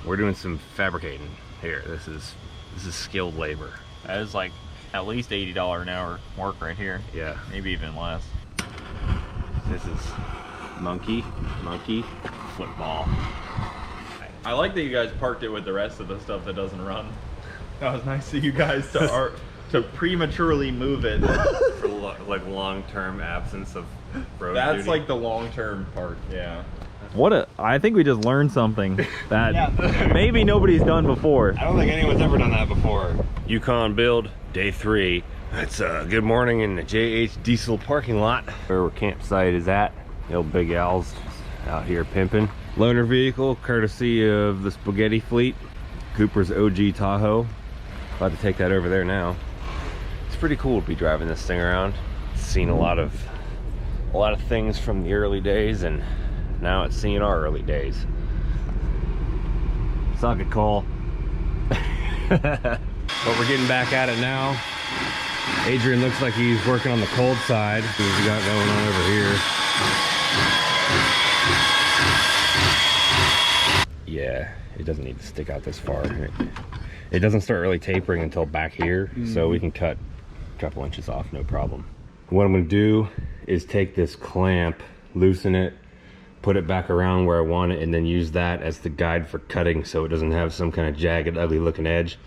we're doing some fabricating here. This is skilled labor. That is like at least $80 an hour work right here. Yeah. Maybe even less. This is monkey, football. I like that you guys parked it with the rest of the stuff that doesn't run. That was nice of you guys to prematurely move it. For like long-term absence of road That's duty. like the long-term part, yeah. I think we just learned something that maybe nobody's done before. I don't think anyone's ever done that before. Yukon build, day 3. It's good morning in the JH Diesel parking lot where our campsite is at. The old Big Al's out here pimping. Loaner vehicle, courtesy of this Bogetti fleet. Cooper's OG Tahoe. About to take that over there now. It's pretty cool to be driving this thing around. Seen a lot of things from the early days, and now it's seeing our early days. Suck it, Cole. But we're getting back at it now. Adrian looks like he's working on the cold side. What we got going on over here? Yeah, it doesn't need to stick out this far. It doesn't start really tapering until back here, so we can cut a couple inches off, no problem. What I'm gonna do is take this clamp, loosen it, put it back around where I want it, and then use that as the guide for cutting so it doesn't have some kind of jagged, ugly looking edge.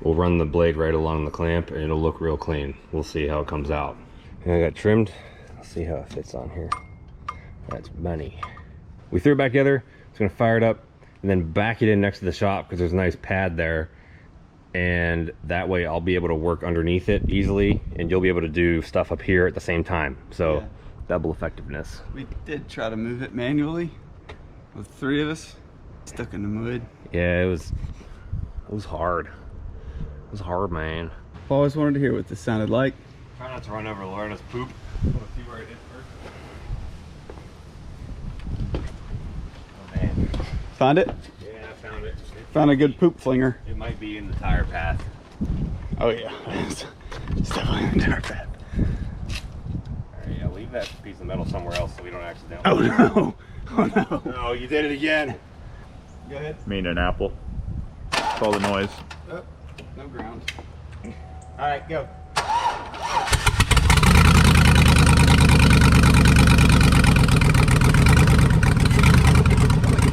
We'll run the blade right along the clamp and it'll look real clean. We'll see how it comes out. And I got trimmed. I'll see how it fits on here. That's money. We threw it back together. It's gonna fire it up and then back it in next to the shop because there's a nice pad there. And that way I'll be able to work underneath it easily and you'll be able to do stuff up here at the same time. So yeah. Double effectiveness. We did try to move it manually with 3 of us stuck in the mud. Yeah, it was hard. It was hard, man. I've always wanted to hear what this sounded like. Try not to run over Lorna's poop. I want to see where it is first. Oh man. Find it? Yeah, I found it. Found a good poop flinger. It might be in the tire path. Oh yeah, it's definitely in the tire path. Alright, yeah, leave that piece of metal somewhere else so we don't accidentally. Oh no! Oh no! No, you did it again. Go ahead. Mean an apple. It's all the noise. Oh, no ground. Alright, go.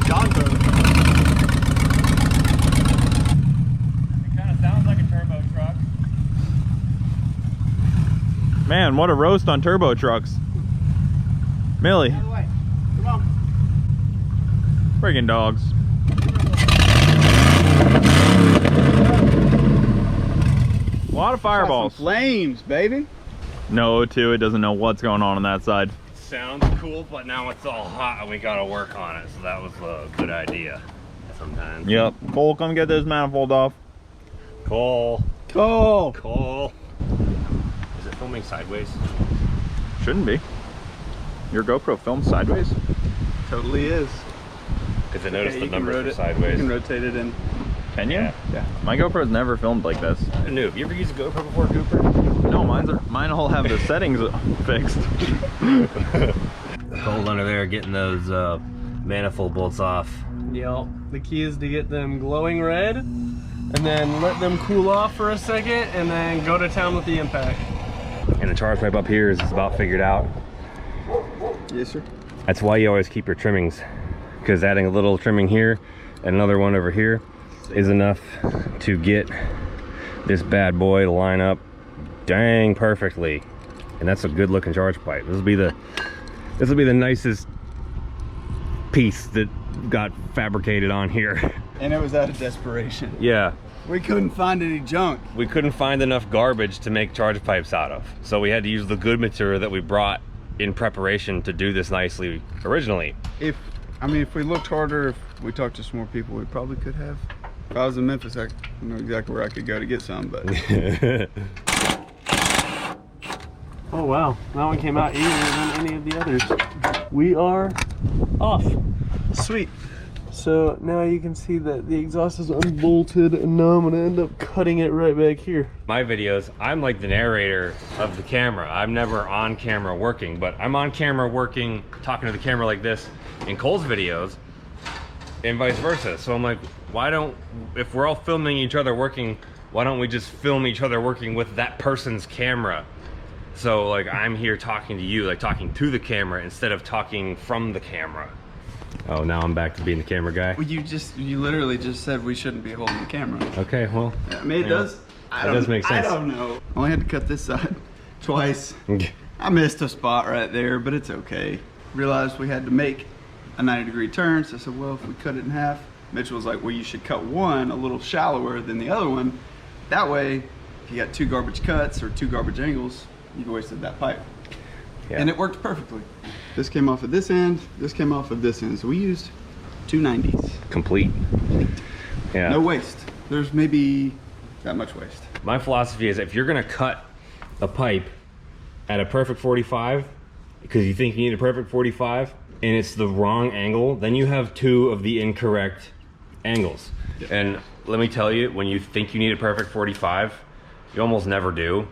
John boat. It kind of sounds like a turbo truck. Man, what a roast on turbo trucks. Millie, Out of the way. Come on. friggin' dogs. A lot of fireballs. Flames, baby. No, too, it doesn't know what's going on that side. Sounds cool, but now it's all hot and we gotta work on it. So that was a good idea sometimes. Yep. Cole, come get this manifold off. Cole. Cole. Cole. Is it filming sideways? Shouldn't be. Your GoPro films sideways? Totally is. Because I noticed the you can numbers were You sideways. can rotate it in. Can you? Yeah. My GoPro's never filmed like this. Noob, you ever use a GoPro before, Cooper? No, mine all have the settings fixed. Cold under there getting those manifold bolts off. Yep. The key is to get them glowing red and then let them cool off for a second and then go to town with the impact. And the charge pipe up here is about figured out. Yes, sir. That's why you always keep your trimmings, because adding a little trimming here and another one over here is enough to get this bad boy to line up dang perfectly. And that's a good looking charge pipe. This will be the nicest piece that got fabricated on here. And it was out of desperation. Yeah, We couldn't find any junk. we couldn't find enough garbage to make charge pipes out of, so we had to use the good material that we brought in preparation to do this nicely originally. If we looked harder, if we talked to some more people, we probably could have. If I was in Memphis, I know exactly where I could go to get some, but. Oh wow, that one came out easier than any of the others. We are off. Sweet. So now you can see that the exhaust is unbolted and now I'm gonna end up cutting it right back here. My videos, I'm like the narrator of the camera. I'm never on camera working, but I'm on camera working, talking to the camera like this in Cole's videos. and vice versa. So I'm like, if we're all filming each other working, why don't we just film each other working with that person's camera? So like I'm here talking to you, like talking to the camera instead of talking from the camera. Oh, now I'm back to being the camera guy. Well, you literally just said we shouldn't be holding the camera. Okay, well. I mean, it does. That does make sense. I don't know. I only had to cut this side twice. I missed a spot right there, but it's okay. Realized we had to make a 90-degree turn, so I said, well, if we cut it in half, Mitchell was like, well, you should cut one a little shallower than the other one. That way, if you got 2 garbage cuts or 2 garbage angles, you've wasted that pipe. Yeah. And it worked perfectly. This came off of this end, this came off of this end. So we used 2 90s. Complete. Yeah. No waste. There's maybe that much waste. My philosophy is if you're gonna cut a pipe at a perfect 45, because you think you need a perfect 45, and it's the wrong angle, then you have 2 of the incorrect angles. Yeah. And let me tell you, when you think you need a perfect 45, you almost never do.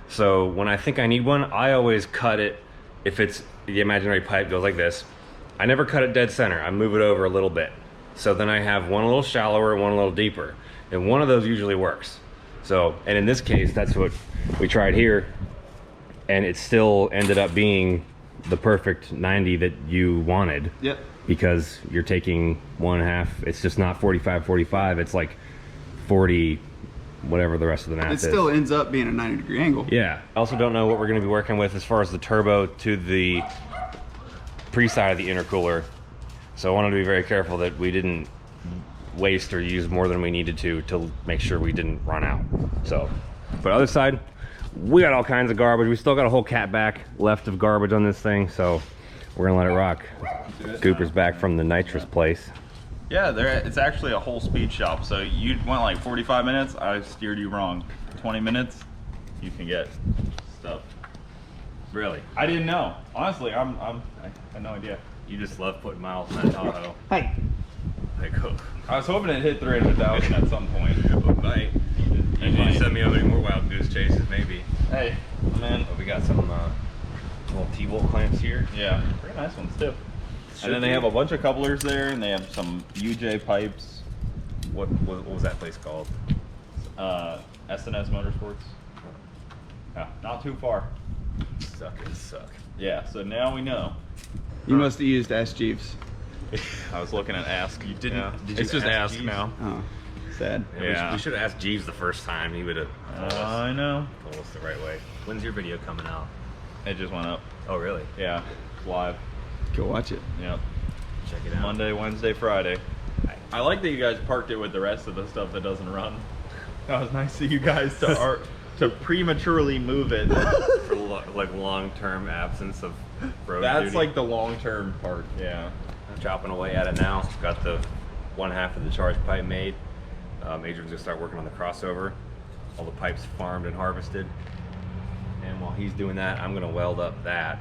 So when I think I need one, I always cut it. If it's the imaginary pipe goes like this, I never cut it dead center. I move it over a little bit. So then I have one a little shallower, one a little deeper. And one of those usually works. So, and in this case, that's what we tried here. And it still ended up being the perfect 90 that you wanted. Yep. Because you're taking 1/2. It's just not 45-45. It's like 40, whatever the rest of the math is. It still ends up being a 90-degree angle. Yeah. I also don't know what we're going to be working with as far as the turbo to the pre-side of the intercooler. So I wanted to be very careful that we didn't waste or use more than we needed to make sure we didn't run out. So, but other side, we got all kinds of garbage. We still got a whole cat back left of garbage on this thing, so we're gonna let it rock. Cooper's back from the nitrous place. Yeah, it's actually a whole speed shop. So you went like 45 minutes. I steered you wrong. 20 minutes, you can get stuff. Really? I didn't know. Honestly, I had no idea. You just love putting miles in that Tahoe. Hey. Hey, cool. I was hoping it hit 300,000 at some point. But might. You need to send me over any more wild goose chases, maybe. Hey, man. Oh, we got some little T-bolt clamps here. Yeah, pretty nice ones too. And then they have a bunch of couplers there, and they have some UJ pipes. What was that place called? SNS Motorsports. Yeah, not too far. Suck. Yeah, so now we know. You must have used Ask Jeeves. I was looking at Ask. You didn't. Yeah. Did It's you just ask Ask Jeeves? now. Oh, sad. Yeah. We should have asked Jeeves the first time. He would have I know. told us the right way. When's your video coming out? It just went up. Oh, really? Yeah, live. Go watch it. Yep. Check it out. Monday, Wednesday, Friday. I like that you guys parked it with the rest of the stuff that doesn't run. That was nice of you guys to prematurely move it. For like long-term absence of road That's duty. like the long-term part. Yeah. Chopping away at it now. Got the 1/2 of the charge pipe made. Adrian's gonna start working on the crossover. All the pipes farmed and harvested. And while he's doing that, I'm gonna weld up that.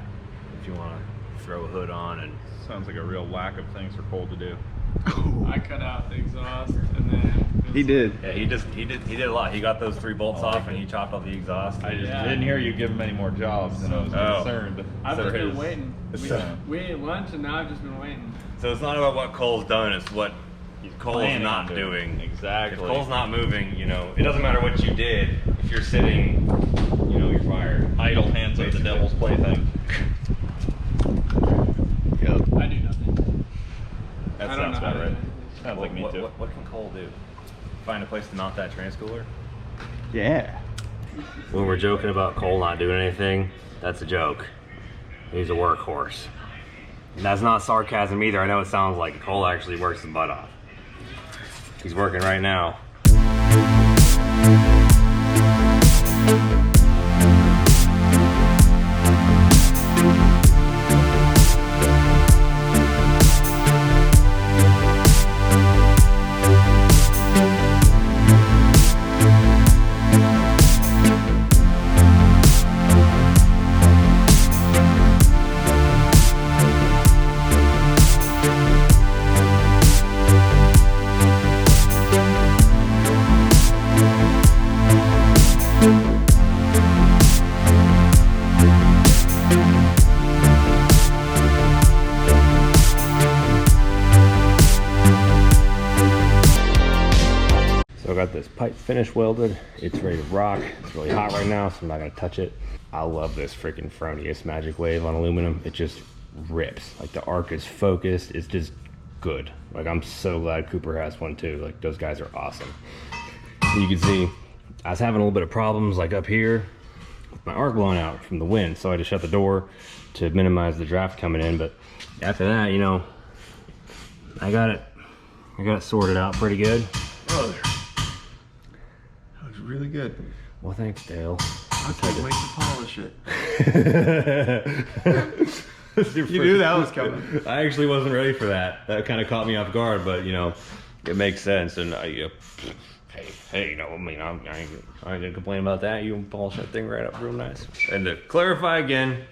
If you wanna throw a hood on and. Sounds like a real lack of things for Cole to do. I cut out the exhaust and then He did. Yeah, he did a lot. He got those 3 bolts off and he chopped off the exhaust. I just Yeah. didn't hear you give him any more jobs, and I was concerned. I've So just been his- waiting. So- We ate lunch and now I've just been waiting. So it's not about what Cole's done, it's what Cole's Planning not on doing. Exactly. If Cole's not moving, you know, it doesn't matter what you did. If you're sitting, you know, you're fired. Idle hands are the devil's plaything. Yep. I do nothing. That I don't sounds know how about to right. do it. Sounds like me what, too. What can Cole do? Find a place to mount that transcooler? Yeah. When we're joking about Cole not doing anything, that's a joke. He's a workhorse. And that's not sarcasm either. I know it sounds like Cole actually works his butt off. He's working right now. got this pipe finish welded. It's ready to rock. It's really hot right now, so I'm not gonna touch it. I love this freaking Fronius Magic Wave on aluminum. It just rips. Like the arc is focused. It's just good. Like I'm so glad Cooper has one too. Like those guys are awesome. You can see I was having a little bit of problems like up here with my arc blowing out from the wind, so I had to shut the door to minimize the draft coming in. But after that, you know, I got it sorted out pretty good. Oh, that looks really good. Well, thanks, Dale. I can't wait to polish it. You knew that was coming. I actually wasn't ready for that. That kind of caught me off guard, but you know, it makes sense. And hey, you know, I mean, I ain't gonna complain about that. You can polish that thing right up real nice. And to clarify again,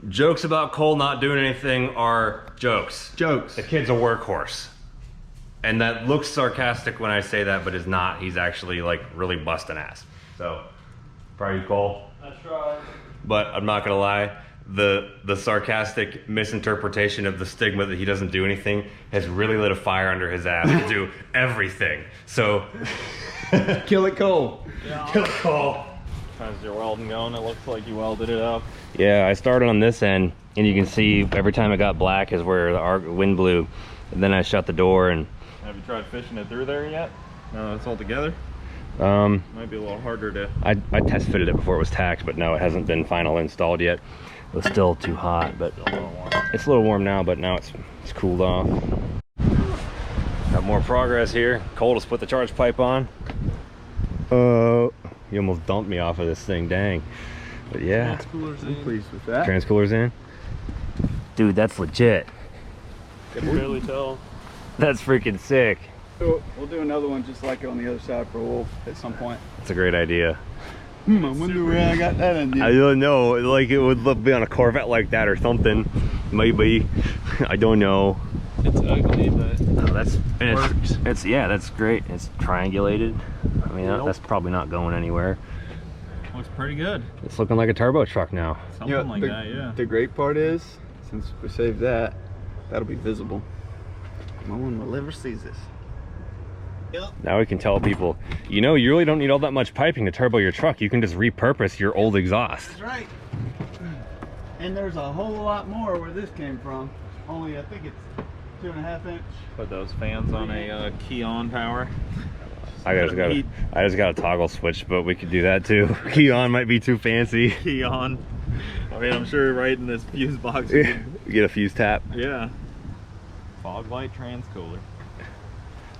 jokes about Cole not doing anything are jokes. Jokes. The kid's a workhorse. And that looks sarcastic when I say that, but is not. He's actually like really busting ass. So, proud of you, Cole. That's right. But I'm not gonna lie, the sarcastic misinterpretation of the stigma that he doesn't do anything has really lit a fire under his ass to do everything. So, Kill it, Cole. Yeah. kill it, Cole. How's your welding going? It looks like you welded it up. Yeah, I started on this end, and you can see every time it got black is where the wind blew. And then I shut the door and. Have you tried fishing it through there yet? No, it's all together. Might be a little harder to. I test fitted it before it was tacked, but no, it hasn't been final installed yet. It was still too hot, but it's a little warm now, but now it's cooled off. Got more progress here. Cole just put the charge pipe on. You almost dumped me off of this thing, dang. But yeah, I'm pleased with that. transcooler's in. Dude, that's legit. Can barely tell. That's freaking sick. We'll do another one just like it on the other side for Wolf at some point. That's a great idea. I wonder where I got that idea. I don't know, like it would be on a Corvette like that or something. Maybe. I don't know. It's ugly, but Oh, that's and works. it's yeah, that's great. It's triangulated. I mean, that's probably not going anywhere. Looks pretty good. It's looking like a turbo truck now. Something like that, yeah. The great part is, since we saved that, that'll be visible. No one will ever see this. Now we can tell people, you know, you really don't need all that much piping to turbo your truck. You can just repurpose your old exhaust. That's right. And there's a whole lot more where this came from. Only I think it's 2.5 inch. Put those fans on a Keon power. I just got a toggle switch, but we could do that too. Keon might be too fancy. Keon. I mean, I'm sure right in this fuse box. You could- Get a fuse tap. yeah. Fog light transcooler.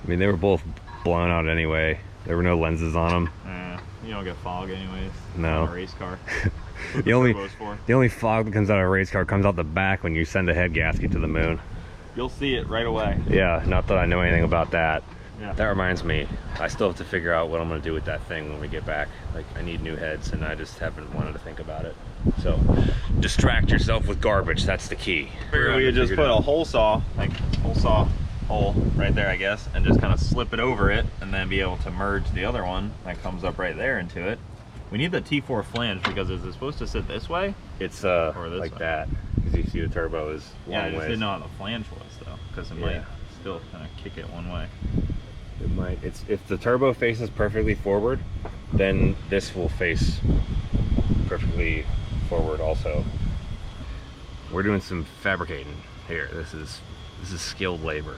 I mean, they were both blown out anyway. There were no lenses on them. You don't get fog anyways. No. On a race car. The only Turbo's for. the only fog that comes out of a race car comes out the back when you send a head gasket to the moon. You'll see it right away. Yeah, not that I know anything about that. Yeah. That reminds me, I still have to figure out what I'm gonna do with that thing when we get back. Like, I need new heads, and I just haven't wanted to think about it. So, distract yourself with garbage. That's the key. Figure we could just put a hole saw, like hole saw hole right there, I guess, and just kind of slip it over it, and then be able to merge the other one that comes up right there into it. We need the T4 flange because is it supposed to sit this way? It's Or this like way. that, because you see the turbo is Yeah, I long just ways. didn't know how the flange was though, because it Yeah. might still kind of kick it one way. It might. It's if the turbo faces perfectly forward, then this will face perfectly forward also. We're doing some fabricating here. This is skilled labor.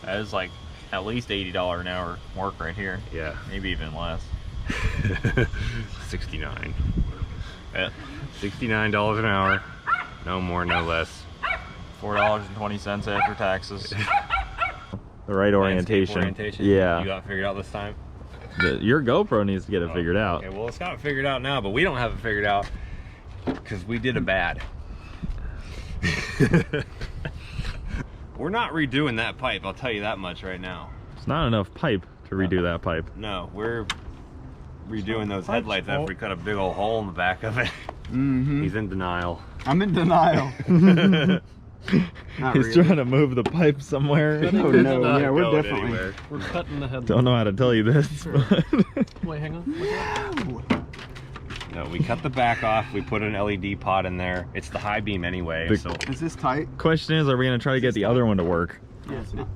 That is like at least $80 an hour work right here. Yeah. Maybe even less. 69. Yeah. $69 an hour. No more, no less. $4.20 after taxes. The right Landscape orientation. Yeah. You got it figured out this time? Your GoPro needs to get it figured out. Okay, well, it's got it figured out now, but we don't have it figured out because we did a bad. We're not redoing that pipe, I'll tell you that much right now. It's not enough pipe to redo that pipe. No, we're redoing those headlights after we cut a big old hole in the back of it. Mm-hmm. He's in denial. I'm in denial. Not He's really. trying to move the pipe somewhere. Oh no, Not yeah, we're going definitely. anywhere. We're cutting the headlight. Don't know how to tell you this, but Wait, hang on. No, we cut the back off, we put an LED pod in there. It's the high beam anyway, The- so Is this tight? question is, are we gonna try to get the other one to work?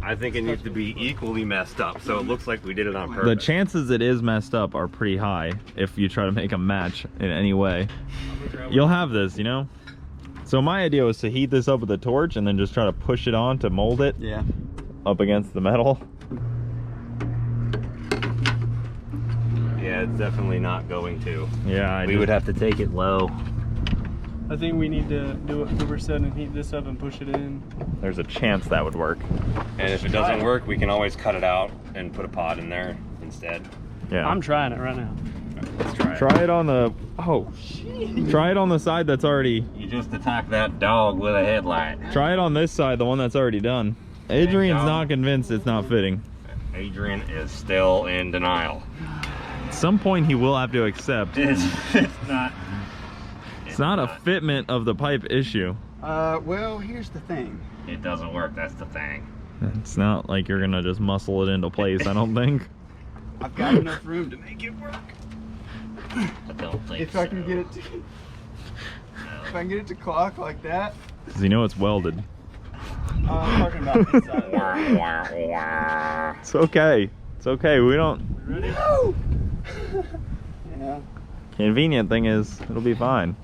I think it needs to be equally messed up, so it looks like we did it on The purpose. chances it is messed up are pretty high if you try to make a match in any way. You'll have this, you know? So my idea was to heat this up with a torch and then just try to push it on to mold it up against the metal. Yeah, it's definitely not going to. Yeah, We would have to take it low. I think we need to do what Cooper said and heat this up and push it in. There's a chance that would work. And if it doesn't work, we can always cut it out and put a pod in there instead. Yeah. I'm trying it right now. Let's try it. Try it on the, try it on the side that's already, You just attack that dog with a headlight. try it on this side, the one that's already done. Adrian's not convinced it's not fitting. Adrian is still in denial. At some point he will have to accept. It's not. It's not a fitment of the pipe issue. Well, here's the thing. It doesn't work, that's the thing. It's not like you're gonna just muscle it into place, I don't think. I've got enough room to make it work. I don't think If I can get it to, if I can get it to clock like that. Cause you know it's welded. I'm talking about this side. It's okay. It's okay, we don't, Ready? Yeah. convenient thing is, it'll be fine.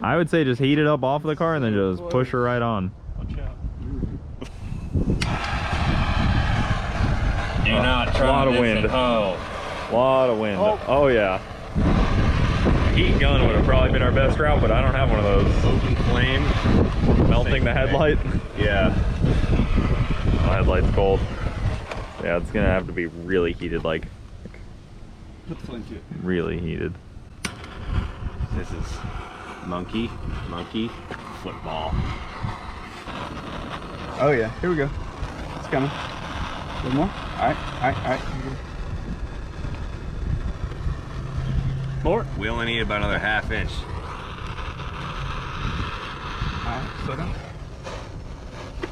I would say just heat it up off the car and then just push her right on. Watch out. Do not A try lot of this wind. at home. Lot of wind. Oh yeah. Heat gun would have probably been our best route, but I don't have one of those. Open flame. Melting the headlight. Yeah. My headlight's cold. Yeah, it's gonna have to be really heated, like Put the flame to it. really heated. This is monkey, football. Oh yeah, here we go. It's coming. A little more. All right. Here we go. More? We only need about another ½ inch. All right, slow down.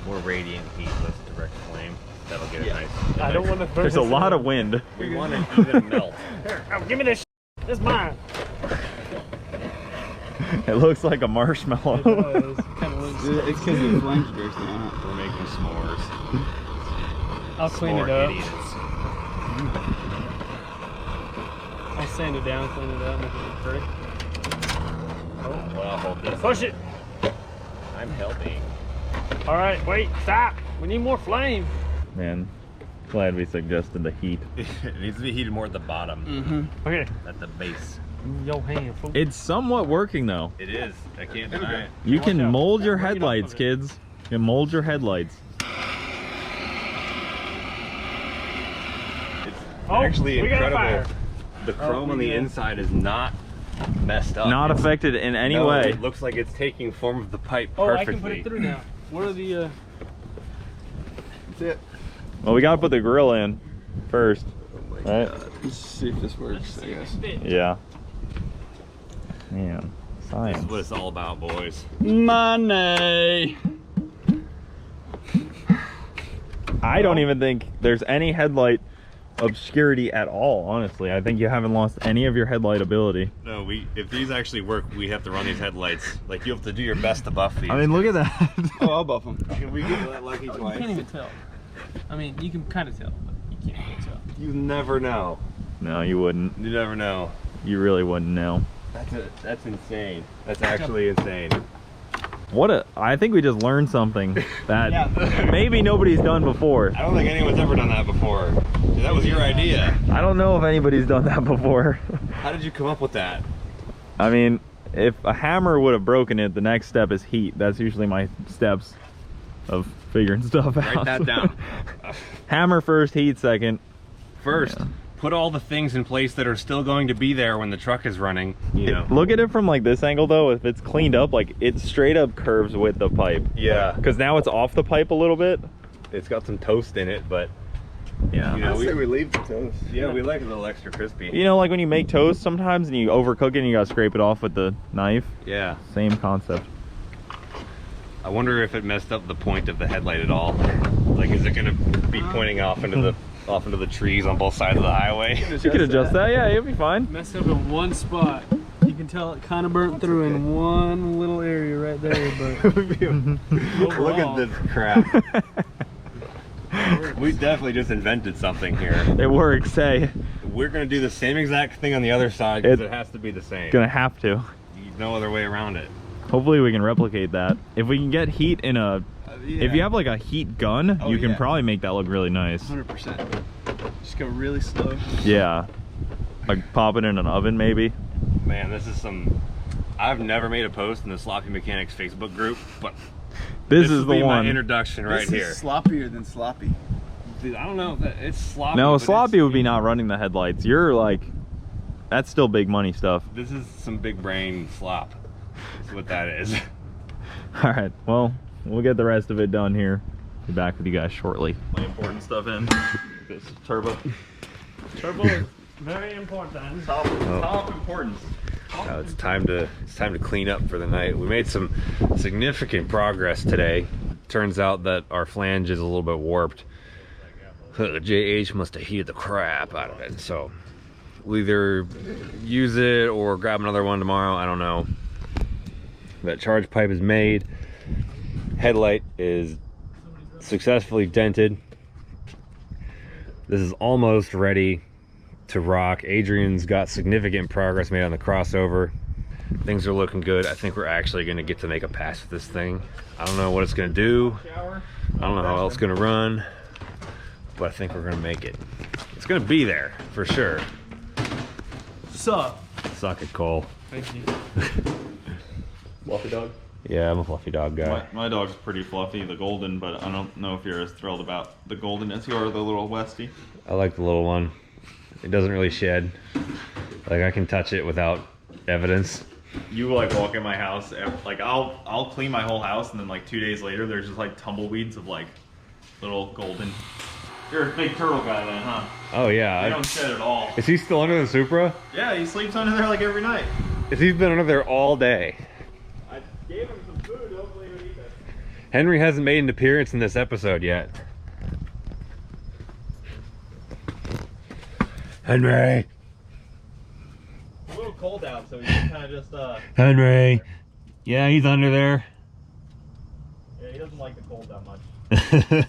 More radiant heat, less direct flame. That'll get it nice. I don't want to burn There's a lot of wind. We want it even melt. Here, oh, give me this. This is mine. It looks like a marshmallow. Kind of looks. It's because the flames are bursting out. We're making s'mores. I'll clean S'more it up. idiots. I'll sand it down, clean it up, make it look pretty. Well, I'll hold this. Push it. I'm helping. All right, wait, stop. We need more flame. Man, glad we suggested the heat. It needs to be heated more at the bottom, Okay. at the base. Your hand, fool. It's somewhat working though. It is. I can't deny it. You Watch can out. mold your Bring it up headlights, a bit. kids. You can mold your headlights. It's Oh, actually we got a incredible. fire. The chrome we on the did. inside is not messed up. Not It's- affected in any no, way. It looks like it's taking form of the pipe Oh, perfectly. I can put it through now. What are the, That's it. Well, we gotta put the grill in first, right? Let's see if this works, I guess. Yeah. Man, That's science. what it's all about, boys. Money. I don't even think there's any headlight obscurity at all, honestly. I think you haven't lost any of your headlight ability. No, if these actually work, we have to run these headlights. Like, you have to do your best to buff these. I mean, look at that. Oh, I'll buff them. Can we get that lucky you twice? can't even tell. I mean, you can kind of tell, but you can't really tell. You never know. No, you wouldn't. You never know. You really wouldn't know. That's insane. That's actually insane. I think we just learned something that Yeah. maybe nobody's done before. I don't think anyone's ever done that before. That was your idea. I don't know if anybody's done that before. How did you come up with that? I mean, if a hammer would have broken it, the next step is heat. That's usually my steps of figuring stuff out. Write that down. Hammer first, heat second. First, Yeah. put all the things in place that are still going to be there when the truck is running. You know. Look at it from like this angle though. If it's cleaned up, like it straight up curves with the pipe. Yeah. Because now it's off the pipe a little bit. It's got some toast in it, but Yeah. you know, I say we leave the toast. yeah, we like it a little extra crispy. You know, like when you make toast sometimes and you overcook it and you gotta scrape it off with the knife. Yeah. Same concept. I wonder if it messed up the point of the headlight at all. Like, is it gonna be pointing off into the trees on both sides of the highway? You could adjust that. Yeah, it'll be fine. Messed up in one spot. You can tell it kind of burnt through in one little area right there, but Look overall, at this crap. We definitely just invented something here. It works, hey. We're gonna do the same exact thing on the other side because it has to be the same. Gonna have to. There's no other way around it. Hopefully we can replicate that. If we can get heat in a, if you have like a heat gun, you can probably make that look really nice. 100%. Just go really slow. Yeah. Like pop it in an oven maybe. Man, this is some, I've never made a post in the Sloppy Mechanics Facebook group, but This is will the be one. my introduction right This here. is sloppier than sloppy. Dude, I don't know, it's sloppy. No, but sloppy would be not running the headlights. You're like, that's still big money stuff. This is some big brain slop. That's what that is. All right, well, we'll get the rest of it done here. Be back with you guys shortly. My important stuff in. This turbo. Turbo is very important. Top importance. Now it's time to clean up for the night. We made some significant progress today. Turns out that our flange is a little bit warped. JH must have heated the crap out of it, so we'll either use it or grab another one tomorrow. I don't know. That charge pipe is made. Headlight is successfully dented. This is almost ready to rock. Adrian's got significant progress made on the crossover. Things are looking good. I think we're actually going to get to make a pass with this thing. I don't know what it's going to do. I don't know how else it's going to run, but I think we're going to make it. It's going to be there for sure. Sup? Suck it, Cole. Thank you. Fluffy dog. Yeah, I'm a fluffy dog guy. My dog's pretty fluffy, the golden, but I don't know if you're as thrilled about the golden as you are the little Westie. I like the little one. It doesn't really shed. Like I can touch it without evidence. You like walk in my house, like I'll clean my whole house, and then like 2 days later, there's just like tumbleweeds of like little golden. You're a big turtle guy then, huh? Oh yeah. They don't shed at all. Is he still under the Supra? Yeah, he sleeps under there like every night. He's been under there all day. I gave him some food, hopefully he would eat it. Henry hasn't made an appearance in this episode yet. Henry! It's a little cold out, so he's kind of just Henry! Yeah, he's under there. yeah, he doesn't like the cold that much.